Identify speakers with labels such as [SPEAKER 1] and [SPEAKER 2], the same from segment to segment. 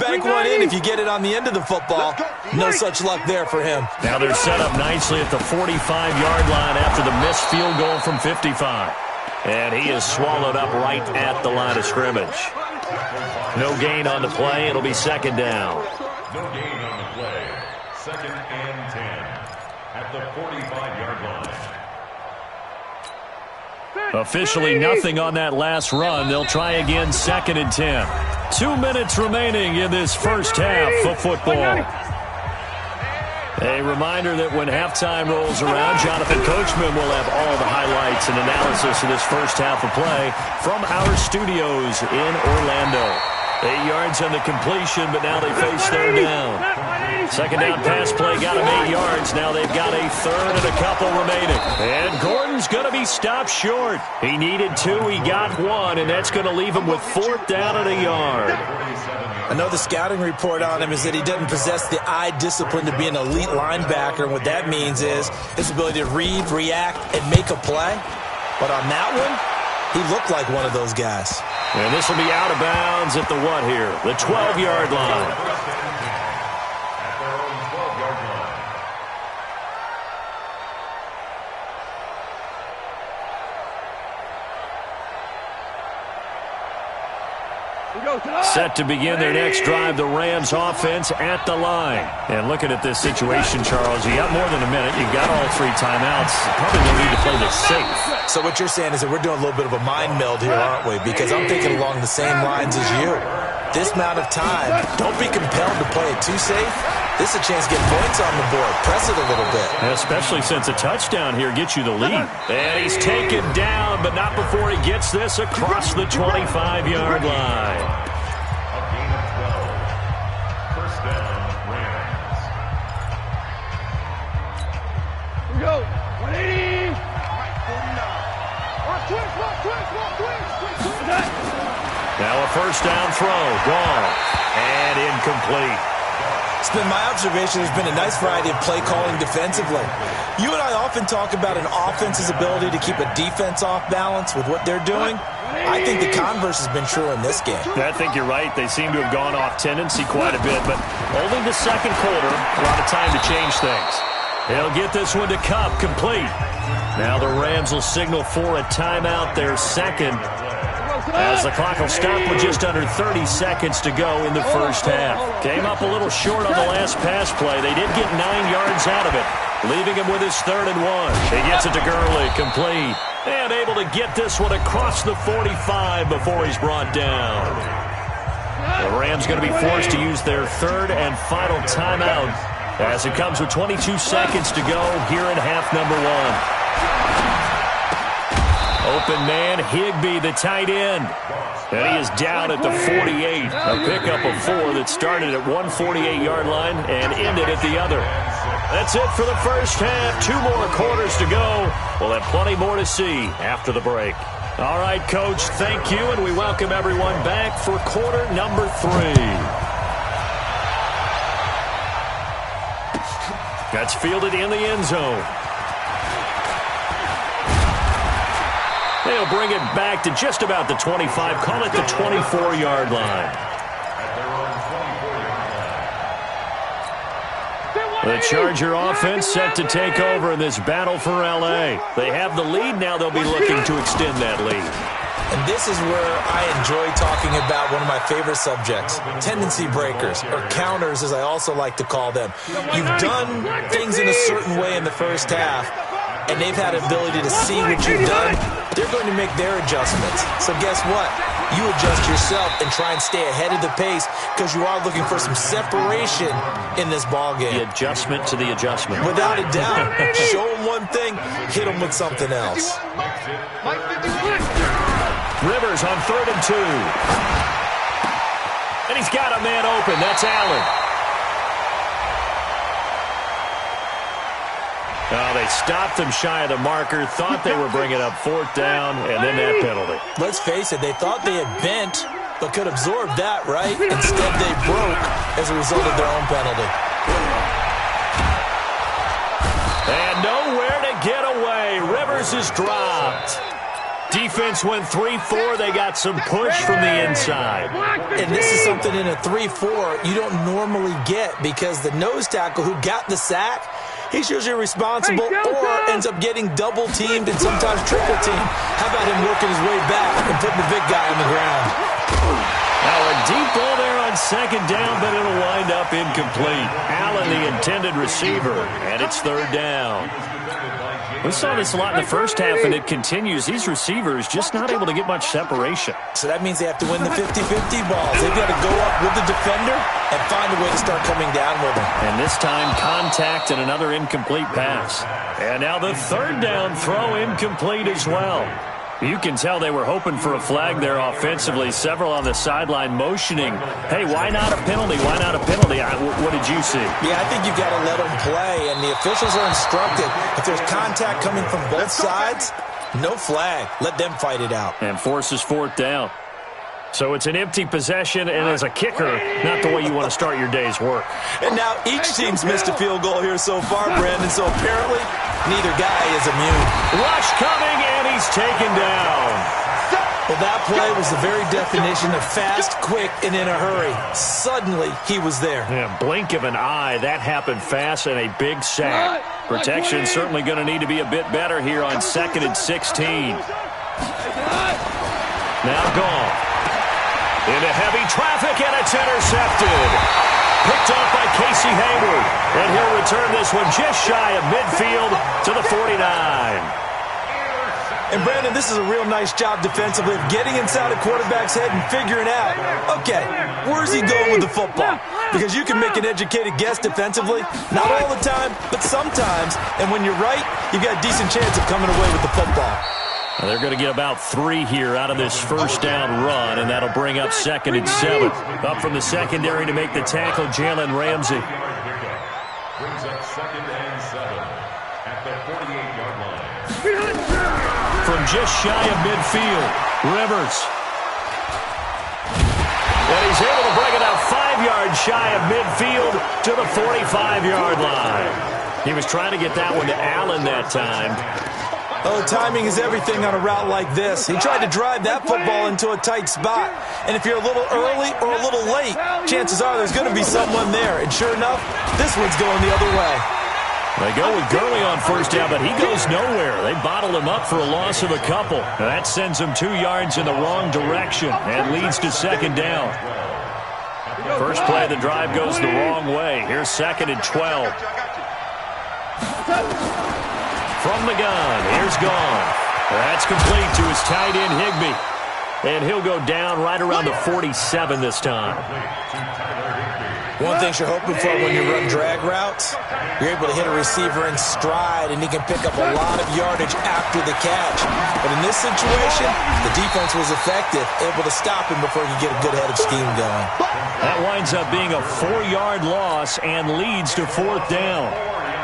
[SPEAKER 1] Bank one in if you get it on the end of the football. No such luck there for him.
[SPEAKER 2] Now they're set up nicely at the 45-yard line after the missed field goal from 55. And he is swallowed up right at the line of scrimmage. No gain on the play. It'll be second down.
[SPEAKER 3] No gain on the play. Second and 10 at the 45-yard line.
[SPEAKER 2] Officially nothing on that last run. They'll try again second and 10. 2 minutes remaining in this first half of football. A reminder that when halftime rolls around, Jonathan Coachman will have all the highlights and analysis of this first half of play from our studios in Orlando. 8 yards on the completion, but now they face third down. Second down pass play got him 8 yards. Now they've got a third and a couple remaining. And Gordon's going to be stopped short. He needed 2. He got 1, and that's going to leave him with fourth down and a yard.
[SPEAKER 1] I know the scouting report on him is that he doesn't possess the eye discipline to be an elite linebacker. And what that means is his ability to read, react, and make a play. But on that one, he looked like one of those guys.
[SPEAKER 2] And this will be out of bounds at the what here? The 12-yard line. Set to begin their next drive, the Rams offense at the line. And looking at this situation, Charles, you got more than a minute. You've got all 3 timeouts. Probably no need to play this safe.
[SPEAKER 1] So what you're saying is that we're doing a little bit of a mind meld here, aren't we? Because I'm thinking along the same lines as you. This amount of time, don't be compelled to play it too safe. This is a chance to get points on the board. Press it a little bit.
[SPEAKER 2] Especially since a touchdown here gets you the lead. And he's taken down, but not before he gets this across the 25-yard line.
[SPEAKER 3] A gain of 12. First down, Rams.
[SPEAKER 4] Here we go. 180. Watch twist.
[SPEAKER 2] Now a first down throw. Gone. And incomplete.
[SPEAKER 1] It's been my observation there's been a nice variety of play calling defensively. You and I often talk about an offense's ability to keep a defense off balance with what they're doing. I think the converse has been true in this game.
[SPEAKER 2] I think you're right. They seem to have gone off tendency quite a bit, but only the second quarter, a lot of time to change things. They'll get this one to Cup, complete. Now the Rams will signal for a timeout, their second, as the clock will stop with just under 30 seconds to go in the first half. Came up a little short on the last pass play. They did get 9 yards out of it, leaving him with his 3rd and 1. He gets it to Gurley, complete. And able to get this one across the 45 before he's brought down. The Rams going to be forced to use their 3rd and final timeout as it comes with 22 seconds to go here in half number 1. Open man, Higbee, the tight end. And he is down at the 48. A pickup of 4 that started at 148-yard line and ended at the other. That's it for the first half. 2 more quarters to go. We'll have plenty more to see after the break. All right, Coach, thank you, and we welcome everyone back for quarter number 3. That's fielded in the end zone. They'll bring it back to just about the 25. Call it the 24-yard line. The Charger offense set to take over in this battle for L.A. They have the lead. Now they'll be looking to extend that lead.
[SPEAKER 1] And this is where I enjoy talking about one of my favorite subjects, tendency breakers, or counters as I also like to call them. You've done things in a certain way in the first half, and they've had ability to see what you've done. They're going to make their adjustments. So guess what? You adjust yourself and try and stay ahead of the pace because you are looking for some separation in this ballgame.
[SPEAKER 2] The adjustment to the adjustment.
[SPEAKER 1] Without a doubt. Show them one thing, hit them with something else.
[SPEAKER 2] Rivers on 3rd and 2. And he's got a man open. That's Allen. They stopped him shy of the marker, thought they were bringing up 4th down, and then that penalty.
[SPEAKER 1] Let's face it, they thought they had bent, but could absorb that, right? Instead, they broke as a result of their own penalty.
[SPEAKER 2] And nowhere to get away. Rivers is dropped. Defense went 3-4. They got some push from the inside.
[SPEAKER 1] And this is something in a 3-4 you don't normally get because the nose tackle who got the sack, he's usually responsible or ends up getting double-teamed and sometimes triple-teamed. How about him working his way back and putting the big guy on the ground?
[SPEAKER 2] Now a deep ball there on second down, but it'll wind up incomplete. Allen, the intended receiver, and it's third down. We saw this a lot in the first half, and it continues. These receivers just not able to get much separation.
[SPEAKER 1] So that means they have to win the 50-50 balls. They've got to go up with the defender and find a way to start coming down with him.
[SPEAKER 2] And this time, contact and another incomplete pass. And now the third down throw incomplete as well. You can tell they were hoping for a flag there offensively. Several on the sideline motioning, hey, why not a penalty? Why not a penalty? What did you see?
[SPEAKER 1] Yeah, I think you've got to let them play, and the officials are instructed. If there's contact coming from both sides, no flag. Let them fight it out.
[SPEAKER 2] And forces fourth down. So it's an empty possession, and as a kicker, not the way you want to start your day's work.
[SPEAKER 1] And now each team's missed a field goal here so far, Brandon, so apparently neither guy is immune.
[SPEAKER 2] Rush coming, and he's taken down.
[SPEAKER 1] Well, that play was the very definition of fast, quick, and in a hurry. Suddenly, he was there.
[SPEAKER 2] Yeah, blink of an eye, that happened fast, and a big sack. Protection certainly going to need to be a bit better here on 2nd and 16. Now gone. Into heavy traffic, and it's intercepted. Picked off by Casey Hayward. And he'll return this one just shy of midfield to the 49.
[SPEAKER 1] And, Brandon, this is a real nice job defensively of getting inside a quarterback's head and figuring out, okay, where's he going with the football? Because you can make an educated guess defensively. Not all the time, but sometimes. And when you're right, you've got a decent chance of coming away with the football.
[SPEAKER 2] Well, they're going to get about 3 here out of this first down run, and that'll bring up 2nd and 7. Up from the secondary to make the tackle, Jalen Ramsey.
[SPEAKER 3] Brings up 2nd and 7 at the 48-yard line.
[SPEAKER 2] From just shy of midfield, Rivers. And he's able to bring it out 5 yards shy of midfield to the 45-yard line. He was trying to get that one to Allen that time.
[SPEAKER 1] Oh, timing is everything on a route like this. He tried to drive that football into a tight spot. And if you're a little early or a little late, chances are there's going to be someone there. And sure enough, this one's going the other way.
[SPEAKER 2] They go with Gurley on first down, but he goes nowhere. They bottle him up for a loss of a couple. Now that sends him 2 yards in the wrong direction and leads to 2nd down. First play of the drive goes the wrong way. Here's 2nd and 12. From the gun, here's gone. That's complete to his tight end, Higbee. And he'll go down right around the 47 this time.
[SPEAKER 1] One thing you're hoping for when you run drag routes, you're able to hit a receiver in stride, and he can pick up a lot of yardage after the catch. But in this situation, the defense was effective, able to stop him before he could get a good head of steam going.
[SPEAKER 2] That winds up being a 4-yard loss and leads to 4th down.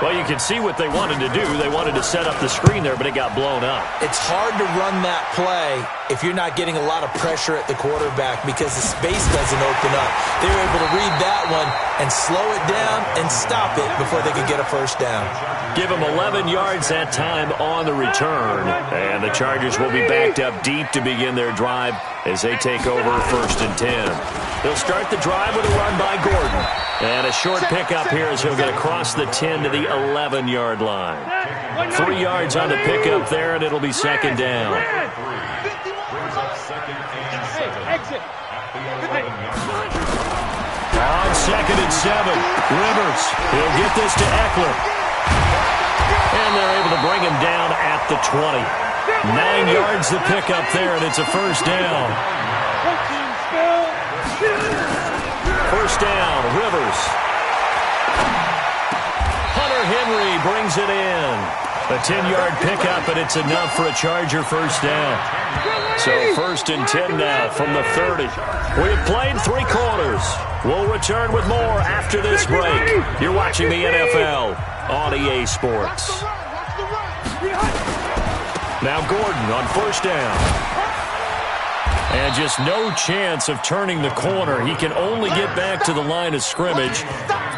[SPEAKER 2] Well, you can see what they wanted to do. They wanted to set up the screen there, but it got blown up.
[SPEAKER 1] It's hard to run that play if you're not getting a lot of pressure at the quarterback because the space doesn't open up. They were able to read that one and slow it down and stop it before they could get a first down.
[SPEAKER 2] Give them 11 yards that time on the return. And the Chargers will be backed up deep to begin their drive as they take over 1st and 10. They'll start the drive with a run by Gordon. And a short pickup here as he'll get across the 10 to the 11-yard line. 3 yards on the pickup there, and it'll be 2nd down.
[SPEAKER 3] Brings up 2nd and 7 at the 11-yard line.
[SPEAKER 2] On 2nd and 7, Rivers. He'll get this to Eckler. And they're able to bring him down at the 20. 9 yards the pickup there, and it's a first down. First down, Rivers. Hunter Henry brings it in. A 10-yard pickup, and it's enough for a Charger first down. So 1st and 10 now from the 30. We have played 3 quarters. We'll return with more after this break. You're watching the NFL on EA Sports. Now Gordon on first down. And just no chance of turning the corner. He can only get back to the line of scrimmage.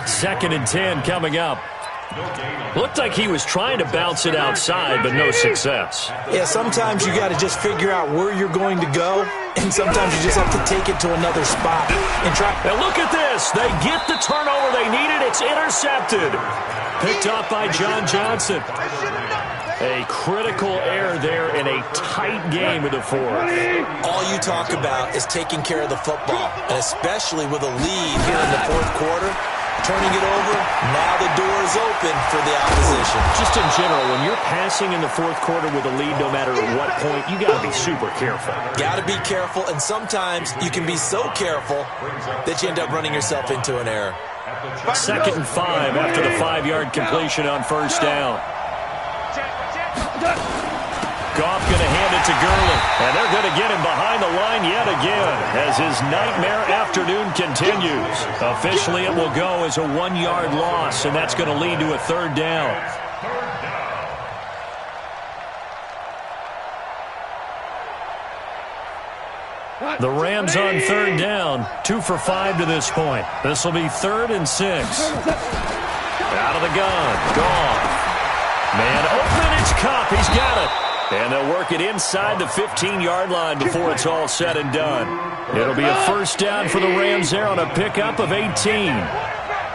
[SPEAKER 2] 2nd and 10 coming up Looked like he was trying to bounce it outside, but no success.
[SPEAKER 1] Yeah, sometimes you got to just figure out where you're going to go, and sometimes you just have to take it to another spot and try.
[SPEAKER 2] And look at this. They get the turnover they needed. It's intercepted. Picked up by John Johnson. A critical error there in a tight game of the fourth.
[SPEAKER 1] All you talk about is taking care of the football, and especially with a lead here in the fourth quarter. Turning it over, now the door is open for the opposition.
[SPEAKER 2] Just in general, when you're passing in the fourth quarter with a lead, no matter at what point, you got to be super careful.
[SPEAKER 1] Got to be careful, and sometimes you can be so careful that you end up running yourself into an error.
[SPEAKER 2] 2nd and 5 after the 5-yard completion on first down. Goff going to hand it to Gurley, and they're going to get him behind the line yet again as his nightmare afternoon continues. Officially, it will go as a 1-yard loss, and that's going to lead to a 3rd down. The Rams on 3rd down, 2 for 5 to this point. This will be 3rd and 6. Out of the gun, Goff. Man open, it's Kupp. He's got it. And they'll work it inside the 15-yard line before it's all said and done. It'll be a 1st down for the Rams there on a pickup of 18.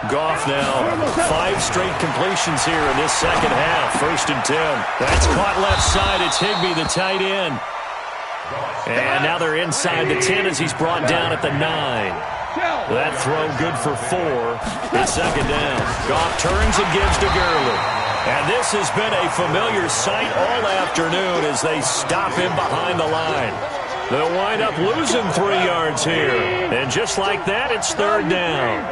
[SPEAKER 2] Goff now, 5 straight completions here in this second half. 1st and 10. That's caught left side. It's Higbee, the tight end. And now they're inside the 10 as he's brought down at the 9. That throw good for 4. It's 2nd down. Goff turns and gives to Gurley. And this has been a familiar sight all afternoon as they stop him behind the line. They'll wind up losing 3 yards here. And just like that, it's 3rd down.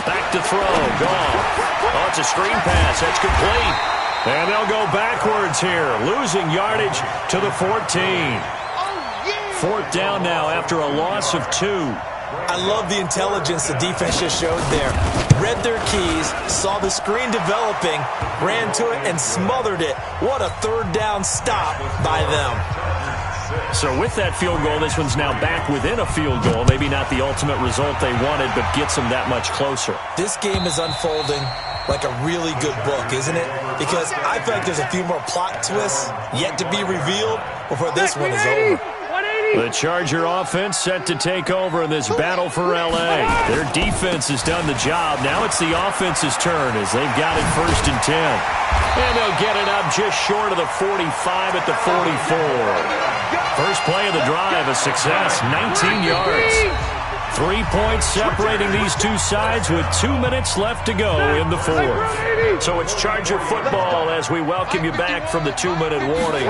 [SPEAKER 2] Back to throw. Goff. Oh, it's a screen pass. That's complete. And they'll go backwards here, losing yardage to the 14. 4th down now after a loss of 2.
[SPEAKER 1] I love the intelligence the defense just showed there. Read their keys, saw the screen developing, ran to it, and smothered it. What a 3rd down stop by them.
[SPEAKER 2] So with that field goal, this one's now back within a field goal. Maybe not the ultimate result they wanted, but gets them that much closer.
[SPEAKER 1] This game is unfolding like a really good book, isn't it? Because I feel like there's a few more plot twists yet to be revealed before this one is over.
[SPEAKER 2] The Charger offense set to take over in this battle for L.A. Their defense has done the job. Now it's the offense's turn as they've got it 1st and 10. And they'll get it up just short of the 45 at the 44. First play of the drive, a success, 19 yards. 3 points separating these two sides with 2 minutes left to go in the fourth. So it's Charger football as we welcome you back from the 2-minute warning.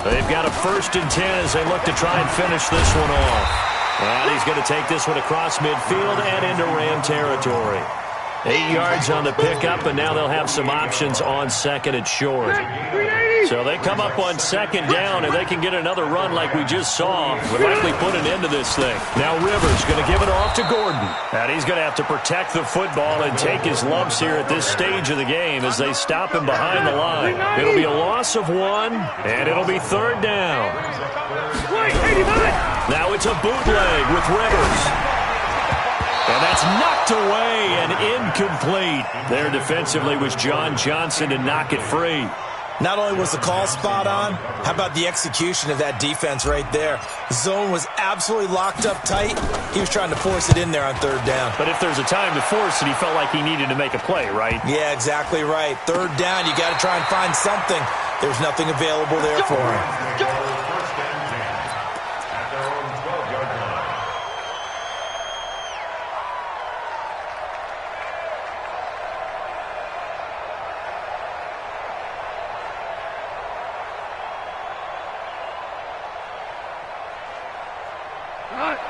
[SPEAKER 2] They've got a 1st and 10 as they look to try and finish this one off. And he's going to take this one across midfield and into Ram territory. 8 yards on the pickup, and now they'll have some options on 2nd and short. So they come up on 2nd down, and they can get another run like we just saw. Would likely put an end to this thing. Now Rivers going to give it off to Gordon. And he's going to have to protect the football and take his lumps here at this stage of the game as they stop him behind the line. It'll be a loss of 1, and it'll be 3rd down. Now it's a bootleg with Rivers. And that's knocked away and incomplete. There defensively was John Johnson to knock it free.
[SPEAKER 1] Not only was the call spot on, how about the execution of that defense right there? The zone was absolutely locked up tight. He was trying to force it in there on 3rd down.
[SPEAKER 2] But if there's a time to force it, he felt like he needed to make a play, right?
[SPEAKER 1] Yeah, exactly right. 3rd down, you got to try and find something. There's nothing available there for him.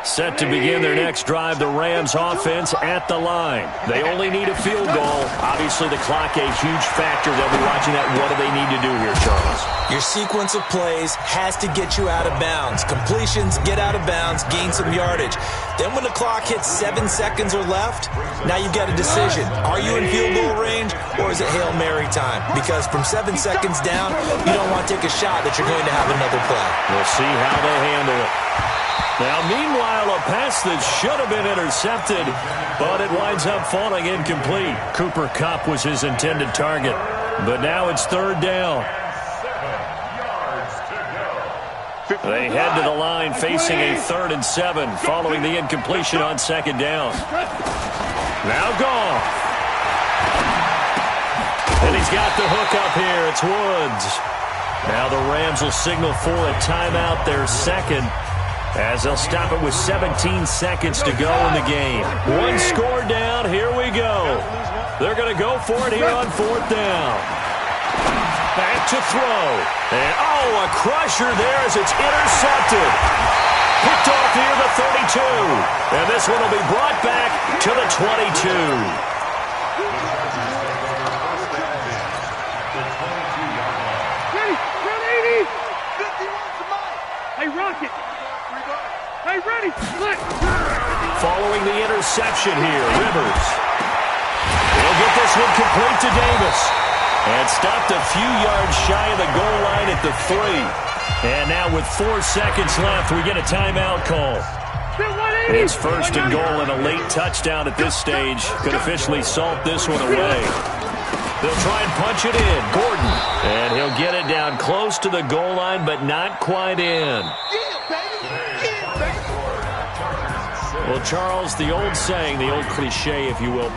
[SPEAKER 2] Set to begin their next drive, the Rams offense at the line. They only need a field goal. Obviously, the clock a huge factor. They'll be watching that. What do they need to do here, Charles?
[SPEAKER 1] Your sequence of plays has to get you out of bounds. Completions, get out of bounds, gain some yardage. Then when the clock hits 7 seconds or left, now you've got a decision. Are you in field goal range, or is it Hail Mary time? Because from 7 seconds down, you don't want to take a shot that you're going to have another play.
[SPEAKER 2] We'll see how they handle it. Now, meanwhile, a pass that should have been intercepted, but it winds up falling incomplete. Cooper Kupp was his intended target, but now it's third down. They head to the line facing a 3rd and 7 following the incompletion on second down. Now Goff. And he's got the hook up here. It's Woods. Now the Rams will signal for a timeout, their second, as they'll stop it with 17 seconds to go in the game. One score down. Here we go. They're going to go for it here on 4th down. Back to throw. And, a crusher there as it's intercepted. Picked off near the 32. And this one will be brought back to the 22.
[SPEAKER 4] Ready, 51 to Mike. Hey, Rocket. Hey, ready, split.
[SPEAKER 2] Following the interception here, Rivers. He'll get this one complete to Davis. And stopped a few yards shy of the goal line at the 3. And now with 4 seconds left, we get a timeout call. It's 1st and goal and a late touchdown at this stage. Could officially salt this one away. They'll try and punch it in. Gordon. And he'll get it down close to the goal line, but not quite in. Well, Charles, the old saying, the old cliche, if you will,